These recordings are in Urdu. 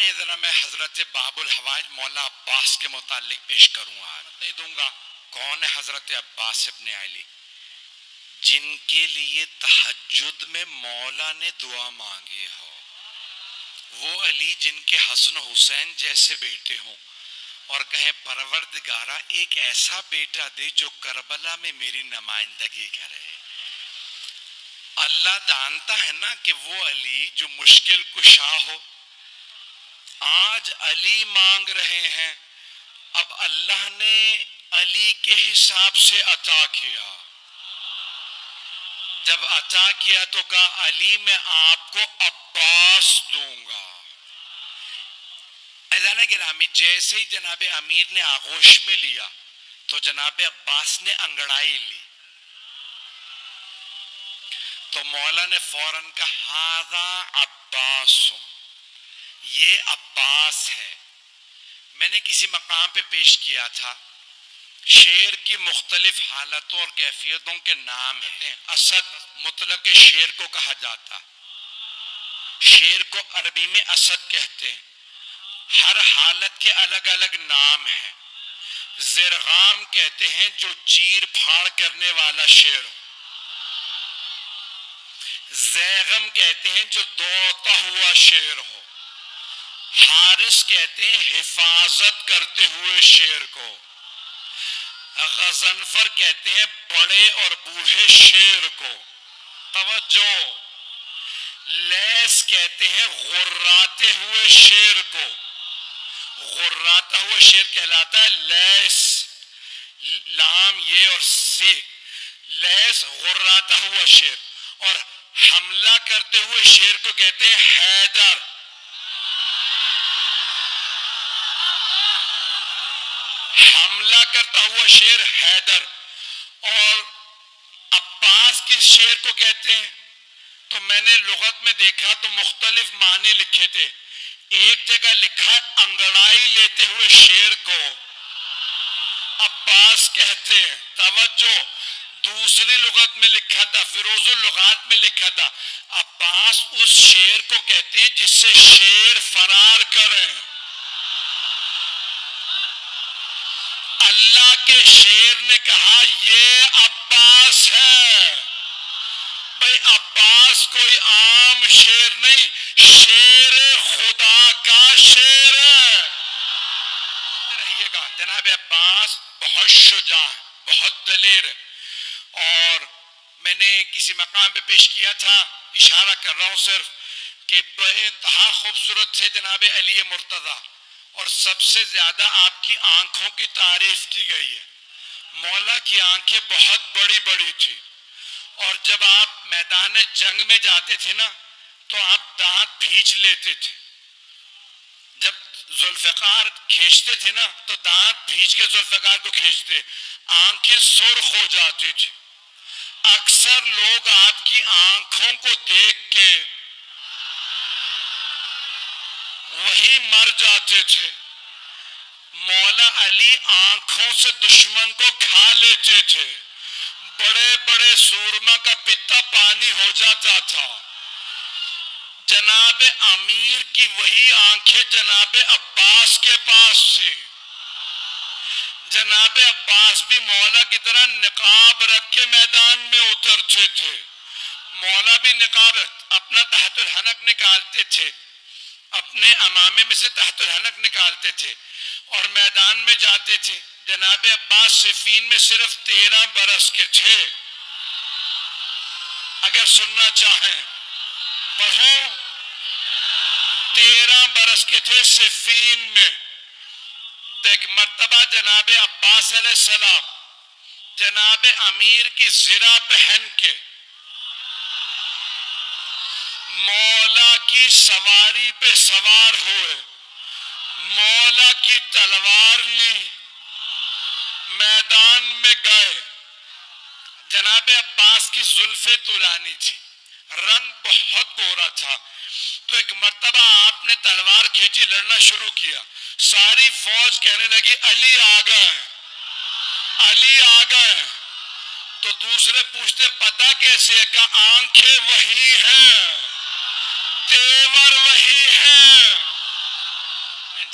آئیں ذرا میں حضرت باب الحوائج مولا عباس کے متعلق پیش کروں. آج نہیں دوں گا کون ہے حضرت عباس ابن علی جن کے لیے تہجد میں مولا نے دعا مانگی ہو. وہ علی جن کے حسن حسین جیسے بیٹے ہوں اور کہیں پروردگارہ ایک ایسا بیٹا دے جو کربلا میں میری نمائندگی کرے. اللہ جانتا ہے نا کہ وہ علی جو مشکل کشا ہو. آج علی مانگ رہے ہیں, اب اللہ نے علی کے حساب سے عطا کیا. جب عطا کیا تو کہا علی میں آپ کو عباس دوں گا. ایزانا گرامی جیسے ہی جناب امیر نے آغوش میں لیا تو جناب عباس نے انگڑائی لی تو مولا نے فوراً کہا ہذا عباس, یہ عباس ہے. میں نے کسی مقام پہ پیش کیا تھا شیر کی مختلف حالتوں اور کیفیتوں کے نام ہیں. اسد مطلق شیر کو کہا جاتا, شیر کو عربی میں اسد کہتے ہیں. ہر حالت کے الگ الگ نام ہیں. زرغام کہتے ہیں جو چیر پھاڑ کرنے والا شیر ہو. زیغم کہتے ہیں جو دوڑتا ہوا شیر ہو. حارس کہتے ہیں حفاظت کرتے ہوئے شیر کو. غضنفر کہتے ہیں بڑے اور بوڑھے شیر کو. توجہ. لیس کہتے ہیں غراتے ہوئے شیر کو. غراتا ہوا شیر کہلاتا ہے لیس, لام یہ اور سے. لیس غراتا ہوا شیر. اور حملہ کرتے ہوئے شیر کو کہتے ہیں حیدر. حملہ کرتا ہوا شیر حیدر. اور عباس کس شیر کو کہتے ہیں تو میں نے لغت میں دیکھا تو مختلف معنی لکھے تھے. ایک جگہ لکھا ہے انگڑائی لیتے ہوئے شیر کو عباس کہتے ہیں. توجہ. دوسری لغت میں لکھا تھا, فیروز اللغات میں لکھا تھا عباس اس شیر کو کہتے ہیں جس سے شیر فرار کریں. اللہ کے شیر نے کہا یہ عباس ہے. بھئی عباس کوئی عام شیر نہیں, شیر خدا کا شیر ہے. رہیے گا جناب عباس بہت شجاع, بہت دلیر. اور میں نے کسی مقام پہ پیش کیا تھا, اشارہ کر رہا ہوں صرف, کہ بے انتہا خوبصورت تھے جناب علی مرتضیٰ اور سب سے زیادہ آپ کی آنکھوں کی تعریف کی گئی ہے. مولا کی آنکھیں بہت بڑی بڑی تھی اور جب آپ میدان جنگ میں جاتے تھے نا تو آپ دانت بھینچ لیتے تھے. جب ذوالفقار کھینچتے تھے نا تو دانت بھینچ کے ذوالفقار کو کھینچتے, آنکھیں سرخ ہو جاتی تھی. اکثر لوگ آپ کی آنکھوں کو دیکھ کے وہی مر جاتے تھے. مولا علی آنکھوں سے دشمن کو کھا لیتے تھے. بڑے بڑے سورما کا پتا پانی ہو جاتا تھا. جناب امیر کی وہی آنکھیں جناب عباس کے پاس تھی. جناب عباس بھی مولا کی طرح نقاب رکھ کے میدان میں اترتے تھے. مولا بھی نقاب اپنا تحت الحنک نکالتے تھے, اپنے امامے میں سے تحت الحنک نکالتے تھے اور میدان میں جاتے تھے. جناب عباس صفین میں صرف 13 برس کے تھے. اگر سننا چاہیں پڑھو, 13 برس کے تھے صفین میں. تو ایک مرتبہ جناب عباس علیہ السلام جناب امیر کی زرہ پہن کے مولا کی سواری پہ سوار ہوئے, مولا کی تلوار لی, میدان میں گئے. جناب عباس کی زلفیں طولانی تھی, رنگ بہت گورا تھا. تو ایک مرتبہ آپ نے تلوار کھینچی, لڑنا شروع کیا. ساری فوج کہنے لگی علی آ گئے, علی آ گئے. تو دوسرے پوچھتے پتہ کیسے ہے؟ کہ آنکھیں وہی ہیں, تیور وہی ہیں.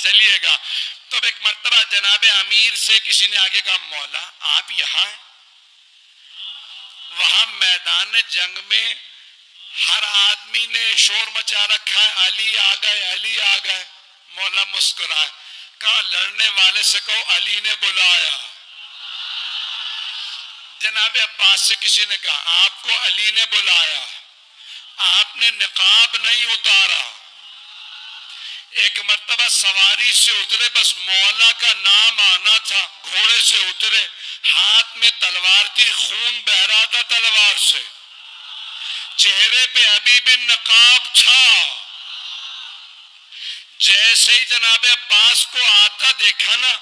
چلیے گا. تو ایک مرتبہ جناب امیر سے کسی نے آگے کہا مولا آپ یہاں ہیں؟ وہاں میدان جنگ میں ہر آدمی نے شور مچا رکھا ہے علی آ گئے علی آ گئے. مولا مسکرائے کہا لڑنے والے سے کہو علی نے بلایا. جناب عباس سے کسی نے کہا آپ کو علی نے بلایا, آپ نے نقاب نہیں اتارا. ایک مرتبہ سواری سے اترے, بس مولا کا نام آنا تھا, گھوڑے سے اترے, ہاتھ میں تلوار تھی, خون بہ رہا تھا تلوار سے, چہرے پہ ابھی بھی نقاب تھا. جیسے ہی جناب عباس کو آتا دیکھا نا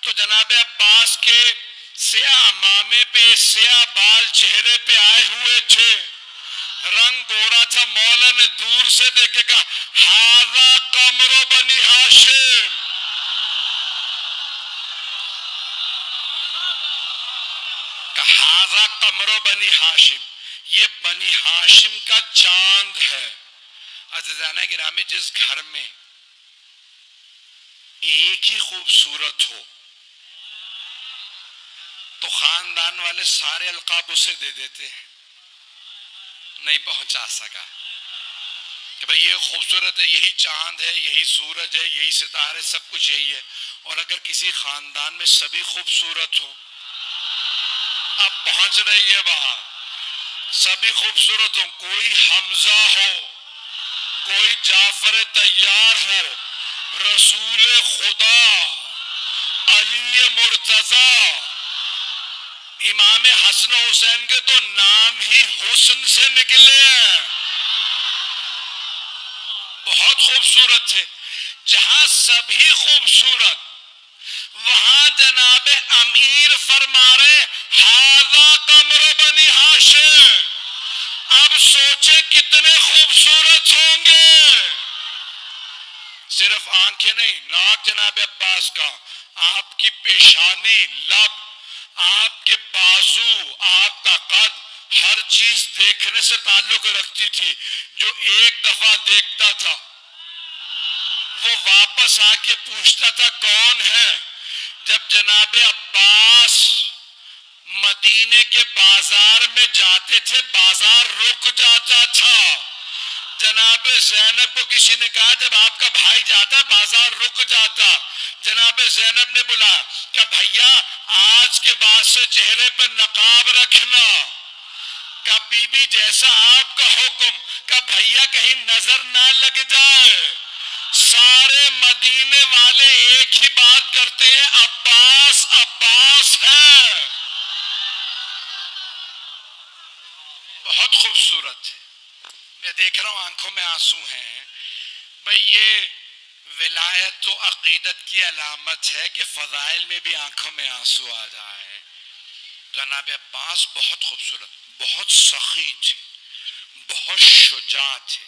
تو جناب عباس کے سیاہ عمامے پہ سیاہ بال چہرے پہ آئے ہوئے تھے, رنگ گورا تھا. مولا نے دور سے دیکھ کے کہا ہاذا قمر بنی ہاشم. ہاذا قمر بنی ہاشم, یہ بنی ہاشم کا چاند ہے. عزیزانہ گرامی, جس گھر میں ایک ہی خوبصورت ہو تو خاندان والے سارے القاب اسے دے دیتے ہیں, نہیں پہنچا سکا کہ بھئی یہ خوبصورت ہے, یہی چاند ہے, یہی سورج ہے, یہی ستارے, سب کچھ یہی ہے. اور اگر کسی خاندان میں سبھی خوبصورت ہو, اب پہنچ رہی ہے بات, سبھی خوبصورت ہو, کوئی حمزہ ہو, کوئی جعفر طیار ہو, رسول خدا علی مرتضی, امام حسن و حسین کے تو نام ہی حسن سے نکلے ہیں, بہت خوبصورت تھے. جہاں سبھی خوبصورت وہاں جناب امیر فرما رہے ہاذا قمر بنی ہاشم. اب سوچیں کتنے خوبصورت ہوں گے. صرف آنکھیں نہیں, ناک جناب عباس کا, آپ کی پیشانی, لب, آپ کے بازو, آپ کا قد, ہر چیز دیکھنے سے تعلق رکھتی تھی. جو ایک دفعہ دیکھتا تھا وہ واپس آ کے پوچھتا تھا کون ہے. جب جناب عباس مدینے کے بازار میں جاتے تھے بازار رک جاتا تھا. جناب زینب کو کسی نے کہا جب آپ کا بھائی جاتا بازار رک جاتا. جناب زینب نے بولا کہ بھیا آج کے بعد سے چہرے پر نقاب رکھنا. کہ بی بی جیسا آپ کا حکم, کہ بھیا کہیں نظر نہ لگ جائے. سارے مدینے والے ایک ہی بات کرتے ہیں عباس عباس ہے. بہت خوبصورت ہے. میں دیکھ رہا ہوں آنکھوں میں آنسو ہیں. بھئی یہ ولایت و عقیدت کی علامت ہے کہ فضائل میں بھی آنکھوں میں آنسو آ جائے. جناب عباس بہت خوبصورت, بہت سخی تھے, بہت شجاع تھے,